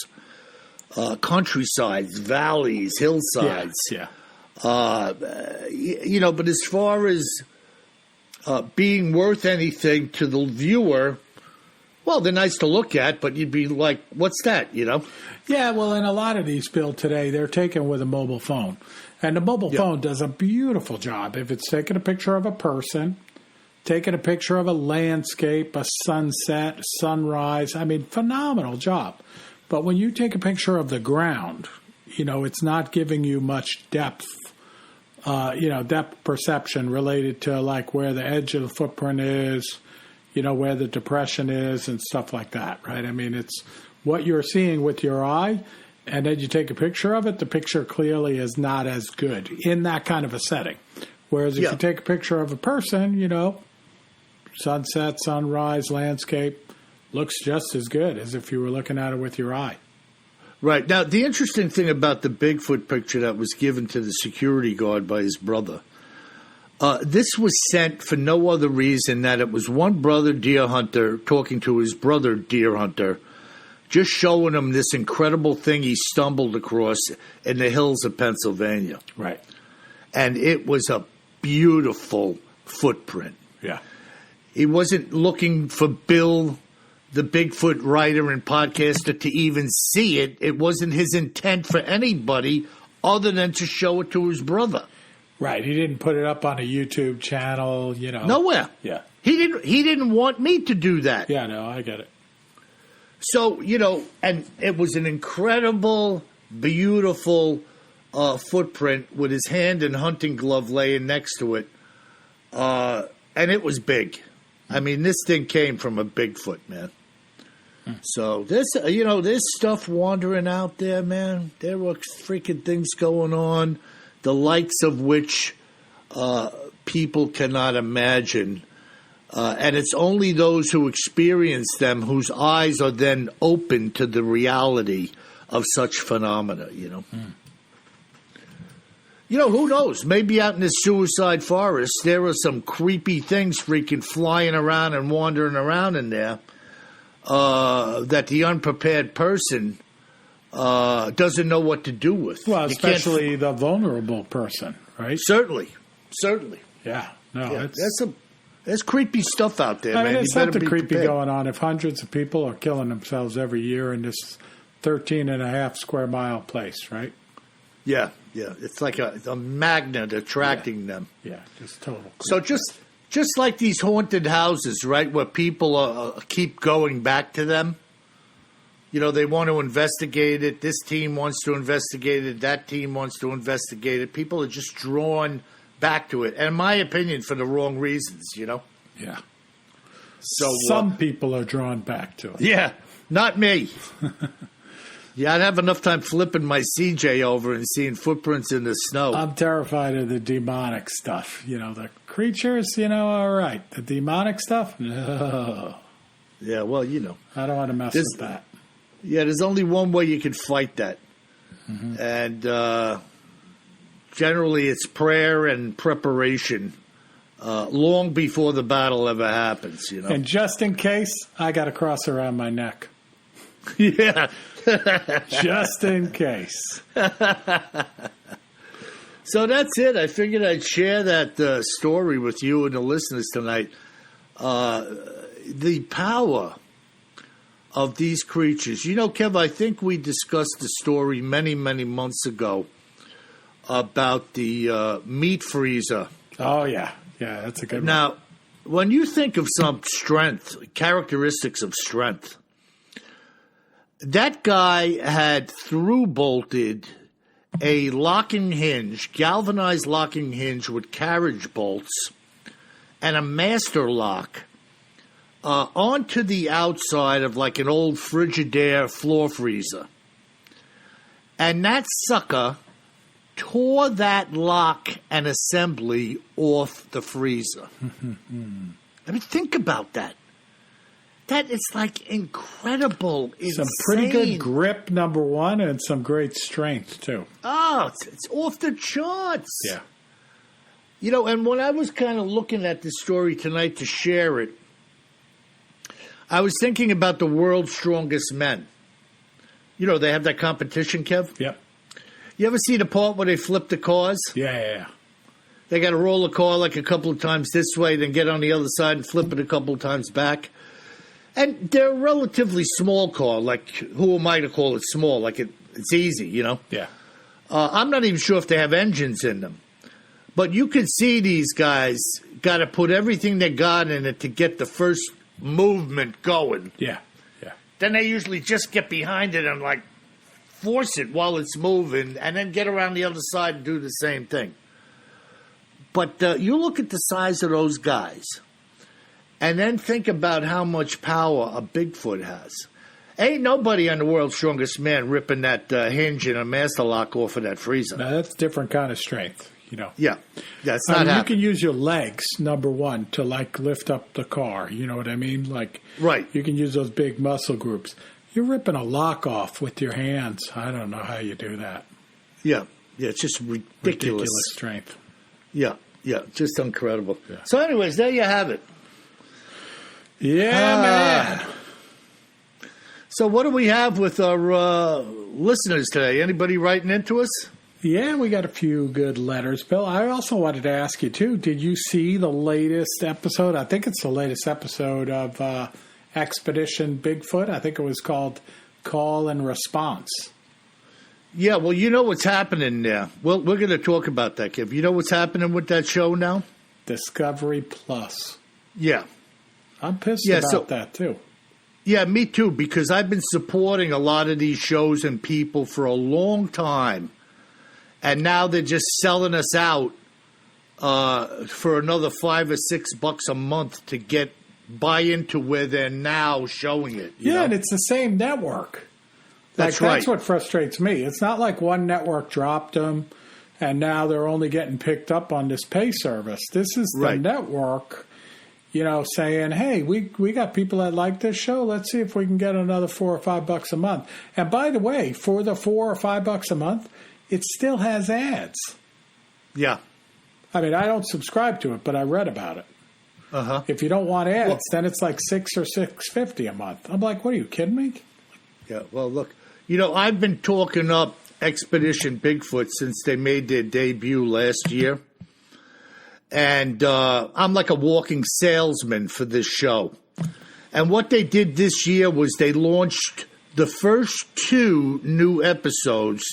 Countrysides, valleys, hillsides. Yeah. But as far as being worth anything to the viewer, well, they're nice to look at, but you'd be like, what's that, Yeah, well, and a lot of these, Bill, today, they're taken with a mobile phone. And the mobile phone does a beautiful job. If it's taking a picture of a person, taking a picture of a landscape, a sunset, sunrise. I mean, phenomenal job. But when you take a picture of the ground, it's not giving you much depth, depth perception related to like where the edge of the footprint is, where the depression is and stuff like that, right? I mean, it's what you're seeing with your eye, and then you take a picture of it, the picture clearly is not as good in that kind of a setting. Whereas if you take a picture of a person, sunset, sunrise, landscape, looks just as good as if you were looking at it with your eye. Right. Now, the interesting thing about the Bigfoot picture that was given to the security guard by his brother, this was sent for no other reason that it was one brother deer hunter talking to his brother deer hunter, just showing him this incredible thing he stumbled across in the hills of Pennsylvania. Right. And it was a beautiful footprint. Yeah. He wasn't looking for Bill, the Bigfoot writer and podcaster, to even see it. It wasn't his intent for anybody other than to show it to his brother. Right. He didn't put it up on a YouTube channel, Nowhere. Yeah. He didn't want me to do that. Yeah, no, I get it. So, and it was an incredible, beautiful footprint with his hand and hunting glove laying next to it. And it was big. I mean, this thing came from a Bigfoot, man. So there's stuff wandering out there, man. There were freaking things going on, the likes of which people cannot imagine. And it's only those who experience them whose eyes are then open to the reality of such phenomena, who knows? Maybe out in the suicide forest, there are some creepy things freaking flying around and wandering around in there that the unprepared person doesn't know what to do with. Well, especially the vulnerable person, right? Certainly. Yeah. No, There's creepy stuff out there, man. There's something creepy going on if hundreds of people are killing themselves every year in this 13.5 square mile place, right? Yeah. It's like a magnet attracting them. Yeah, just total creep. So just like these haunted houses, right, where people keep going back to them. They want to investigate it. This team wants to investigate it. That team wants to investigate it. People are just drawn back to it, and in my opinion, for the wrong reasons, Yeah. So some people are drawn back to it. Yeah, not me. Yeah, I'd have enough time flipping my CJ over and seeing footprints in the snow. I'm terrified of the demonic stuff. The creatures, all right. The demonic stuff, no. Yeah, well, I don't want to mess with that. Yeah, there's only one way you can fight that. Mm-hmm. And generally, it's prayer and preparation long before the battle ever happens, And just in case, I got a cross around my neck. Yeah. Just in case. So that's it. I figured I'd share that story with you and the listeners tonight. The power of these creatures. Kev, I think we discussed the story many, many months ago about the meat freezer. Oh, yeah. Yeah, that's a good one. Now, when you think of some strength, characteristics of strength, that guy had through-bolted a locking hinge, galvanized locking hinge with carriage bolts and a master lock onto the outside of like an old Frigidaire floor freezer. And that sucker tore that lock and assembly off the freezer. I mean, think about that. That is like incredible, insane. Some pretty good grip, number one, and some great strength, too. Oh, it's off the charts. Yeah. And when I was kind of looking at this story tonight to share it, I was thinking about the world's strongest men. They have that competition, Kev? Yep. You ever see the part where they flip the cars? Yeah. They got to roll the car like a couple of times this way, then get on the other side and flip it a couple of times back. And they're a relatively small car. Like, who am I to call it small? Like, it's easy, Yeah. I'm not even sure if they have engines in them. But you could see these guys got to put everything they got in it to get the first movement going. Yeah. Then they usually just get behind it and like force it while it's moving and then get around the other side and do the same thing. But you look at the size of those guys and then think about how much power a Bigfoot has. Ain't nobody on the world's strongest man ripping that hinge and a master lock off of that freezer. Now, that's a different kind of strength, you know. Yeah, it's not happening. You can use your legs, number one, to, like, lift up the car. You know what I mean? Like, right. You can use those big muscle groups. You're ripping a lock off with your hands. I don't know how you do that. Yeah, it's just ridiculous strength. Yeah, just incredible. Yeah. So anyways, there you have it. Yeah, man. So what do we have with our listeners today? Anybody writing into us? Yeah, we got a few good letters. Bill, I also wanted to ask you, too, did you see the latest episode? I think it's the latest episode of Expedition Bigfoot. I think it was called Call and Response. Yeah, well, you know what's happening there. Well, we're going to talk about that, Kev. You know what's happening with that show now? Discovery Plus. Yeah. I'm pissed about that, too. Yeah, me too, because I've been supporting a lot of these shows and people for a long time, and now they're just selling us out for another $5 or $6 a month to buy into where they're now showing it. You know? And it's the same network. That's right. That's what frustrates me. It's not like one network dropped them, and now they're only getting picked up on this pay service. This is the network. You know, saying, hey, we got people that like this show. Let's see if we can get another $4 or $5 a month. And by the way, for the $4 or $5 a month, it still has ads. Yeah. I mean, I don't subscribe to it, but I read about it. Uh-huh. If you don't want ads, then it's like $6 or $6.50 a month. I'm like, what are you kidding me? Yeah, well, look, you know, I've been talking up Expedition Bigfoot since they made their debut last year. And I'm like a walking salesman for this show. And what they did this year was they launched the first 2 new episodes,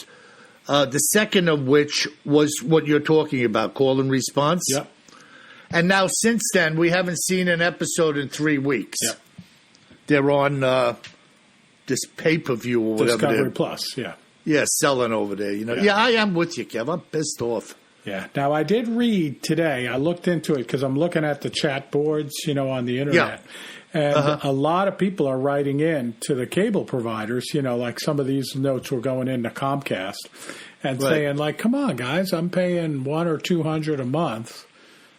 the second of which was what you're talking about, Call and Response. Yep. And now since then, we haven't seen an episode in 3 weeks. Yep. They're on this pay-per-view or whatever. Discovery Plus, yeah. Yeah, selling over there. You know. Yeah, I am with you, Kev. I'm pissed off. Yeah. Now, I did read today, I looked into it because I'm looking at the chat boards, you know, on the internet. Yeah. And a lot of people are writing in to the cable providers, you know, like some of these notes were going into Comcast and saying, like, come on, guys, I'm paying $100 or $200 a month.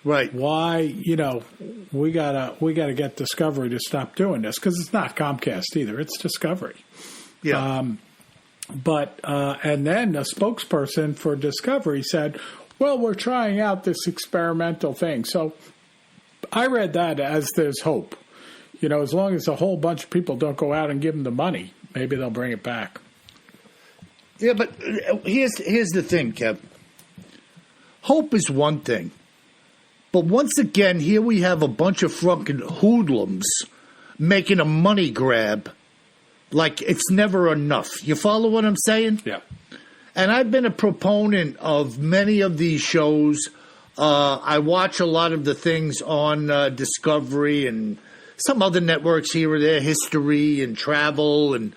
Right. Why, you know, we gotta get Discovery to stop doing this because it's not Comcast either. It's Discovery. Yeah. And then a spokesperson for Discovery said, well, we're trying out this experimental thing. So I read that as there's hope. You know, as long as a whole bunch of people don't go out and give them the money, maybe they'll bring it back. Yeah, but here's the thing, Kev. Hope is one thing. But once again, here we have a bunch of fucking hoodlums making a money grab like it's never enough. You follow what I'm saying? Yeah. And I've been a proponent of many of these shows. I watch a lot of the things on Discovery and some other networks here or there, History and Travel and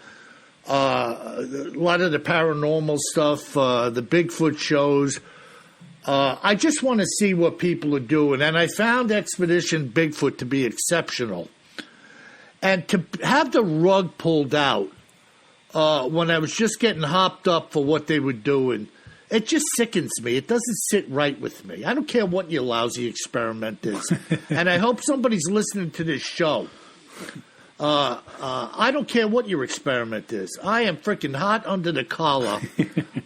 a lot of the paranormal stuff, the Bigfoot shows. I just want to see what people are doing. And I found Expedition Bigfoot to be exceptional. And to have the rug pulled out when I was just getting hopped up for what they were doing, it just sickens me. It doesn't sit right with me. I don't care what your lousy experiment is. And I hope somebody's listening to this show. I don't care what your experiment is. I am freaking hot under the collar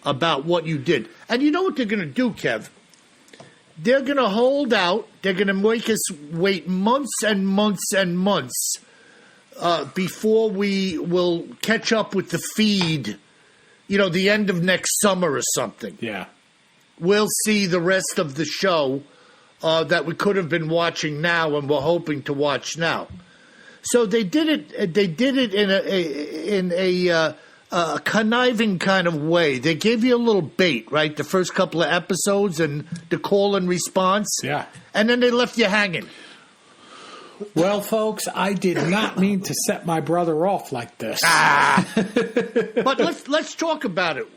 about what you did. And you know what they're going to do, Kev? They're going to hold out. They're going to make us wait months and months and months before we will catch up with the feed, you know, the end of next summer or something. Yeah. We'll see the rest of the show that we could have been watching now and we're hoping to watch now. So they did it. They did it in a conniving kind of way. They gave you a little bait, right? The first couple of episodes and the call and response. Yeah. And then they left you hanging. Well, folks, I did not mean to set my brother off like this. But let's talk about it.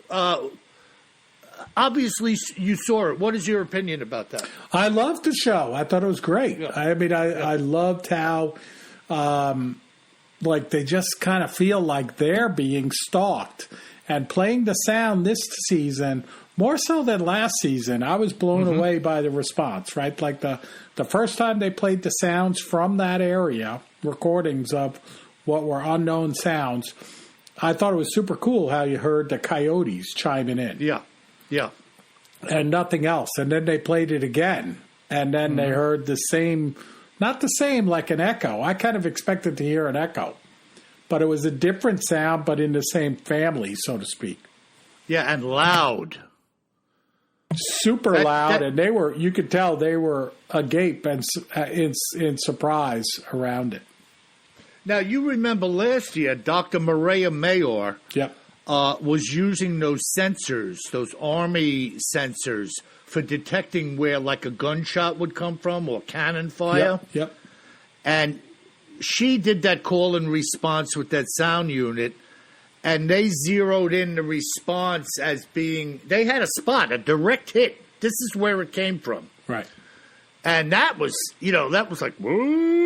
Obviously, you saw it. What is your opinion about that? I loved the show. I thought it was great. Yeah. I mean, I loved how, like, they just kind of feel like they're being stalked. And playing the sound this season, more so than last season, I was blown away by the response, right? Like, the first time they played the sounds from that area, recordings of what were unknown sounds, I thought it was super cool how you heard the coyotes chiming in. Yeah. Yeah. And nothing else. And then they played it again. And then they heard the same, not the same like an echo. I kind of expected to hear an echo. But it was a different sound, but in the same family, so to speak. Yeah, and loud. Super loud. And they were, you could tell they were agape and in surprise around it. Now, you remember last year, Dr. Maria Mayor was using those sensors, those Army sensors, for detecting where, like, a gunshot would come from or cannon fire. Yep. And she did that call and response with that sound unit, and they zeroed in the response as being, they had a spot, a direct hit. This is where it came from. Right. And that was, that was like, woo.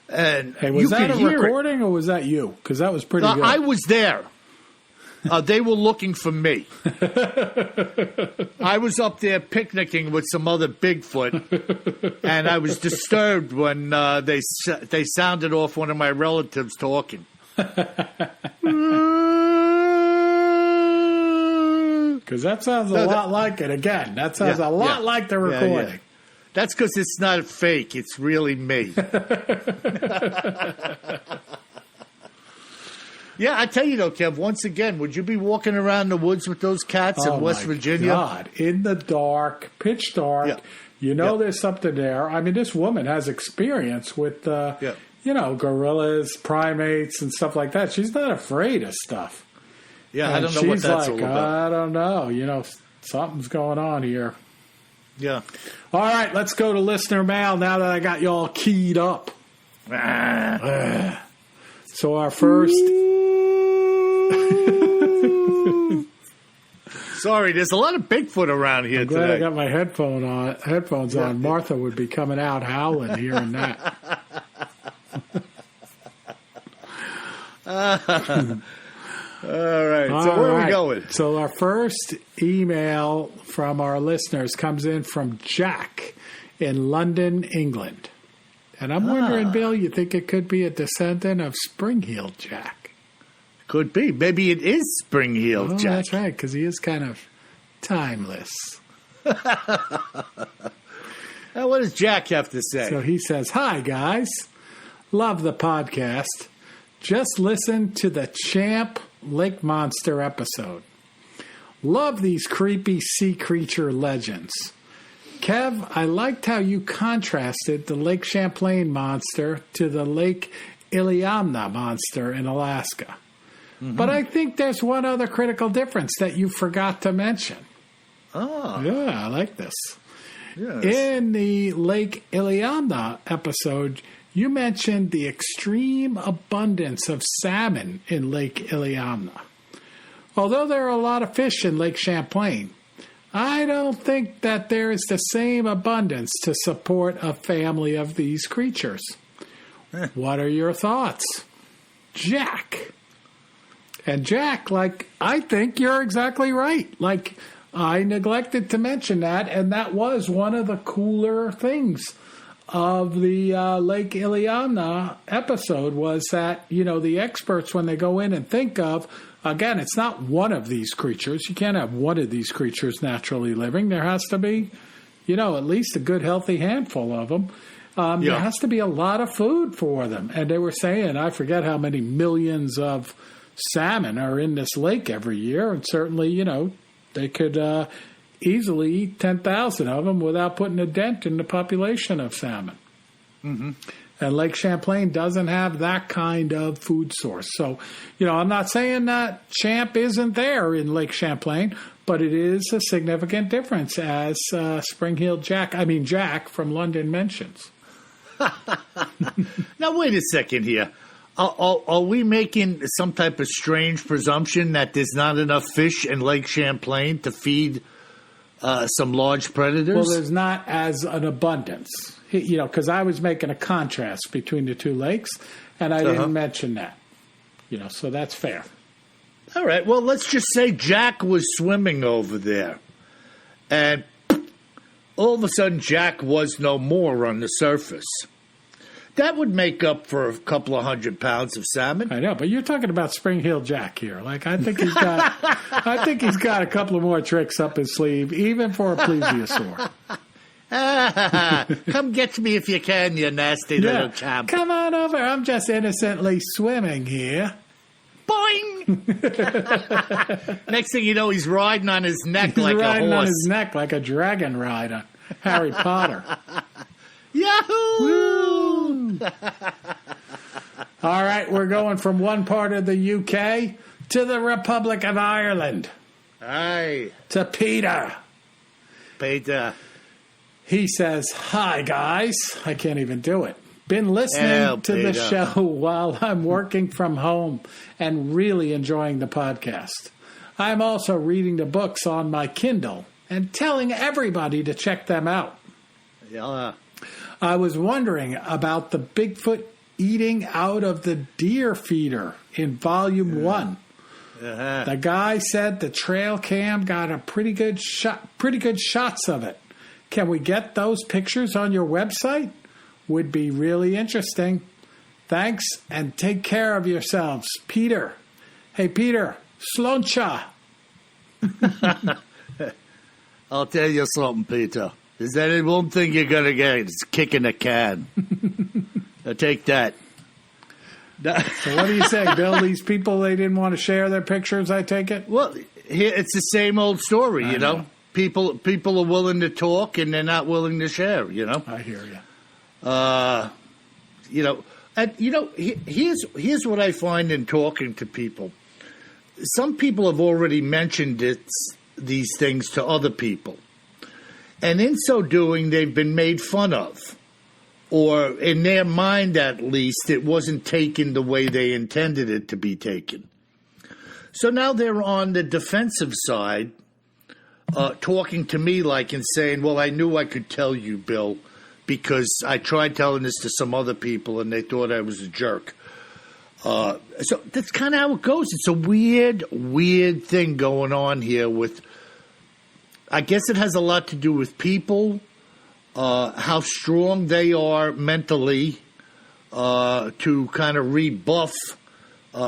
And hey, was that a recording or was that you? Because that was pretty good. I was there. They were looking for me. I was up there picnicking with some other Bigfoot, and I was disturbed when they sounded off one of my relatives talking. Because that sounds a lot like it. Again, that sounds a lot like the recording. Yeah. That's because it's not fake. It's really me. Yeah, I tell you though, Kev, once again, would you be walking around the woods with those cats in West Virginia? God, in the dark, pitch dark, there's something there. I mean, this woman has experience with, gorillas, primates, and stuff like that. She's not afraid of stuff. Yeah, and I don't know what that's all about. I don't know. Something's going on here. Yeah. All right, let's go to listener mail now that I got you all keyed up. So our first... Sorry, there's a lot of Bigfoot around here today. I'm glad I got my headphones on. Martha would be coming out howling hearing that. All right. So where are we going? So our first email from our listeners comes in from Jack in London, England. And I'm wondering, Bill, you think it could be a descendant of Spring-Heeled Jack? Could be. Maybe it is Spring-Heeled Jack. That's right, because he is kind of timeless. Now, what does Jack have to say? So he says, "Hi, guys. Love the podcast. Just listen to the Champ Lake Monster episode. Love these creepy sea creature legends. Kev, I liked how you contrasted the Lake Champlain monster to the Lake Iliamna monster in Alaska. But I think there's one other critical difference that you forgot to mention." Oh. Yeah, I like this. Yes. In the Lake Iliamna episode, you mentioned the extreme abundance of salmon in Lake Iliamna. Although there are a lot of fish in Lake Champlain, I don't think that there is the same abundance to support a family of these creatures. What are your thoughts? Jack. And Jack, I think you're exactly right. I neglected to mention that, and that was one of the cooler things of the Lake Iliamna episode was that, the experts, when they go in and think of, again, it's not one of these creatures. You can't have one of these creatures naturally living. There has to be, at least a good, healthy handful of them. There has to be a lot of food for them. And they were saying, I forget how many millions of salmon are in this lake every year. And certainly, they could easily eat 10,000 of them without putting a dent in the population of salmon. Mm-hmm. And Lake Champlain doesn't have that kind of food source. So, I'm not saying that Champ isn't there in Lake Champlain, but it is a significant difference, as Jack from London mentions. Now, wait a second here. Are we making some type of strange presumption that there's not enough fish in Lake Champlain to feed some large predators? Well, there's not as an abundance, because I was making a contrast between the two lakes, and I didn't mention that. So that's fair. All right. Well, let's just say Jack was swimming over there, and all of a sudden Jack was no more on the surface. That would make up for a couple of 100 pounds of salmon. I know, but you're talking about Spring Heel Jack here. Like, I think he's got a couple of more tricks up his sleeve, even for a plesiosaur. Come get me if you can, you nasty little chap. Come on over. I'm just innocently swimming here. Boing! Next thing you know, he's riding on his neck like a horse. Riding on his neck like a dragon rider. Harry Potter. Yahoo! Woo! All right, we're going from one part of the UK to the Republic of Ireland. Aye. To Peter. Peter. He says, "Hi, guys." I can't even do it. Been listening to the show while I'm working from home and really enjoying the podcast. I'm also reading the books on my Kindle and telling everybody to check them out. Yeah. I was wondering about the Bigfoot eating out of the deer feeder in Volume 1. Uh-huh. The guy said the trail cam got a pretty good shots of it. Can we get those pictures on your website? Would be really interesting. Thanks, and take care of yourselves. Peter. Hey, Peter. Sloncha. I'll tell you something, Peter. Is there one thing you're going to get? It's kicking a can. Now take that. So what do you say, Bill? These people, they didn't want to share their pictures, I take it? Well, it's the same old story, you know. People are willing to talk, and they're not willing to share, you know. I hear you. Here's what I find in talking to people. Some people have already mentioned these things to other people. And in so doing, they've been made fun of. Or in their mind, at least, it wasn't taken the way they intended it to be taken. So now they're on the defensive side, talking to me and saying, well, I knew I could tell you, Bill, because I tried telling this to some other people and they thought I was a jerk. So that's kind of how it goes. It's a weird thing going on here with, I guess it has a lot to do with people, how strong they are mentally to kind of rebuff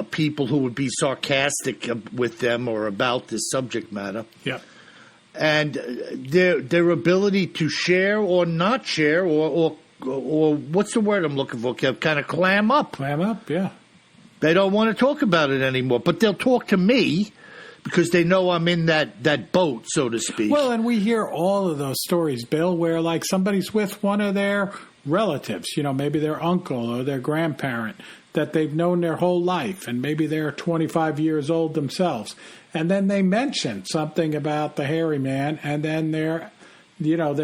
people who would be sarcastic with them or about this subject matter. Yeah. And their ability to share or not share or what's the word I'm looking for, Kev? Kind of clam up. Clam up, yeah. They don't want to talk about it anymore, but they'll talk to me because they know I'm in that boat, so to speak. Well, and we hear all of those stories, Bill, where somebody's with one of their relatives, maybe their uncle or their grandparent that they've known their whole life, and maybe they're 25 years old themselves. And then they mention something about the hairy man, and then their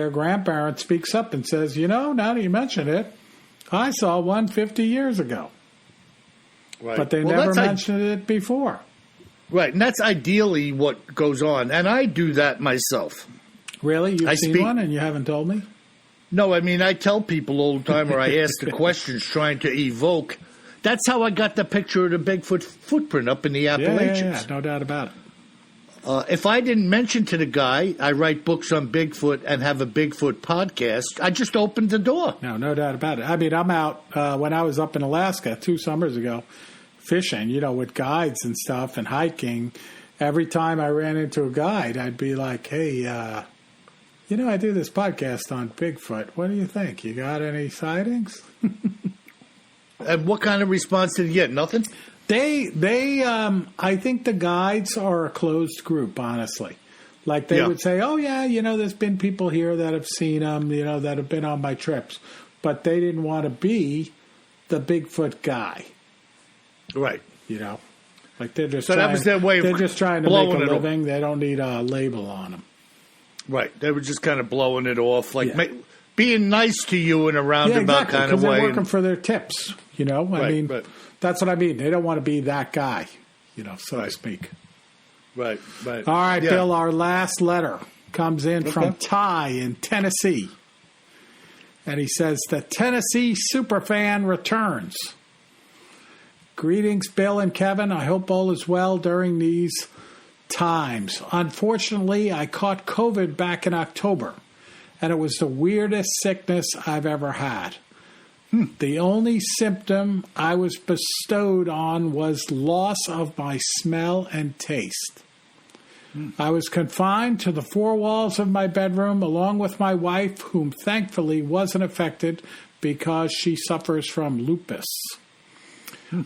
grandparent speaks up and says, now that you mention it, I saw one 50 years ago. Right. But they never mentioned it before. Right, and that's ideally what goes on. And I do that myself. Really? You've seen one and you haven't told me? No, I mean, I tell people all the time, or I ask the questions trying to evoke. That's how I got the picture of the Bigfoot footprint up in the Appalachians. Yeah, no doubt about it. If I didn't mention to the guy, I write books on Bigfoot and have a Bigfoot podcast, I just opened the door. No doubt about it. I mean, I'm out, when I was up in Alaska 2 summers ago, fishing, with guides and stuff and hiking. Every time I ran into a guide, I'd be like, hey, I do this podcast on Bigfoot. What do you think? You got any sightings? And what kind of response did you get? Nothing? I think the guides are a closed group, honestly. They would say, oh, yeah, there's been people here that have seen them, that have been on my trips. But they didn't want to be the Bigfoot guy. Right. You know, like they're just So that was their way of they're just trying to make blowing a it living. They don't need a label on them. Right. They were just kind of blowing it off, like Yeah. being nice to you in a roundabout exactly, kind of because way. they're working for their tips. You know, I Right, mean, right. that's what I mean. They don't want to be that guy, you know, so to speak. Right. Right. All right, Yeah. Bill, our last letter comes in from Ty in Tennessee. And he says, the Tennessee superfan returns. Greetings, Bill and Kevin. I hope all is well during these times. Unfortunately, I caught COVID back in October, and it was the weirdest sickness I've ever had. The only symptom I was bestowed on was loss of my smell and taste. I was confined to the four walls of my bedroom along with my wife, whom thankfully wasn't affected because she suffers from lupus.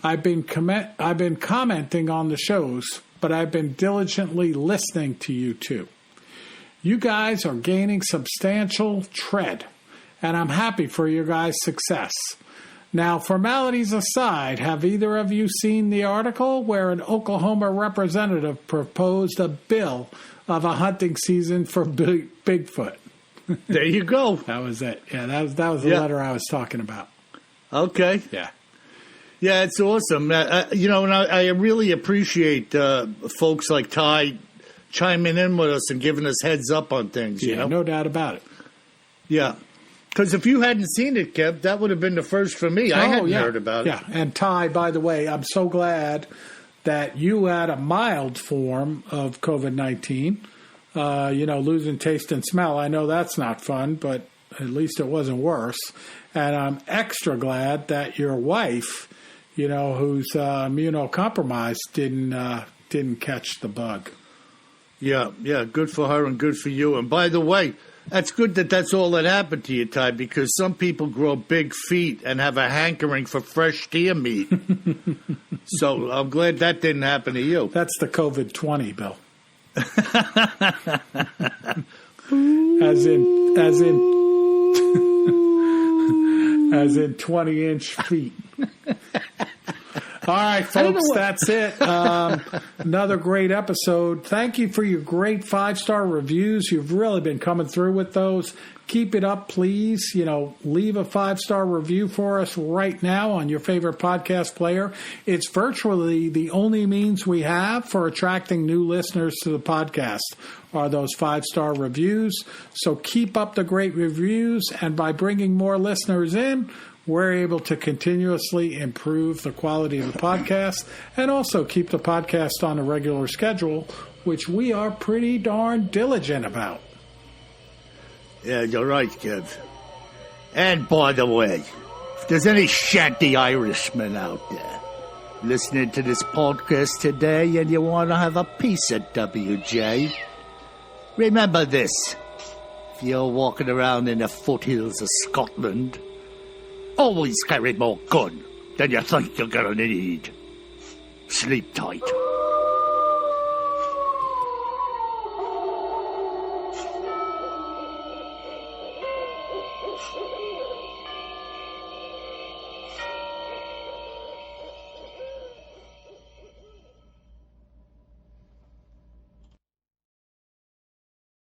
I've been commenting on the shows, but I've been diligently listening to you too. You guys are gaining substantial tread, and I'm happy for your guys' success. Now, formalities aside, have either of you seen the article where an Oklahoma representative proposed a bill of a hunting season for Bigfoot? There you go. That was it. Yeah, that was the letter I was talking about. Okay. Yeah. Yeah, it's awesome. You know, and I really appreciate folks like Ty chiming in with us and giving us heads up on things, you know? No doubt about it. Yeah. Because if you hadn't seen it, Kev, that would have been the first for me. I hadn't heard about it. Yeah, and Ty, by the way, I'm so glad that you had a mild form of COVID-19. You know, losing taste and smell. I know that's not fun, but at least it wasn't worse. And I'm extra glad that your wife, you know, who's immunocompromised, didn't catch the bug. Yeah, good for her and good for you. And by the way, that's good that that's all that happened to you, Ty, because some people grow big feet and have a hankering for fresh deer meat. So I'm glad that didn't happen to you. That's the COVID-20, Bill. as in 20-inch feet. All right, folks, that's it. Another great episode. Thank you for your great 5-star reviews. You've really been coming through with those. Keep it up, please. You know, leave a 5-star review for us right now on your favorite podcast player. It's virtually the only means we have for attracting new listeners to the podcast are those 5-star reviews. So keep up the great reviews, and by bringing more listeners in, we're able to continuously improve the quality of the podcast and also keep the podcast on a regular schedule, which we are pretty darn diligent about. Yeah, you're right, Kev. And by the way, if there's any shanty Irishmen out there listening to this podcast today and you want to have a piece of WJ, remember this. If you're walking around in the foothills of Scotland, always carry more gun than you think you're gonna need. Sleep tight.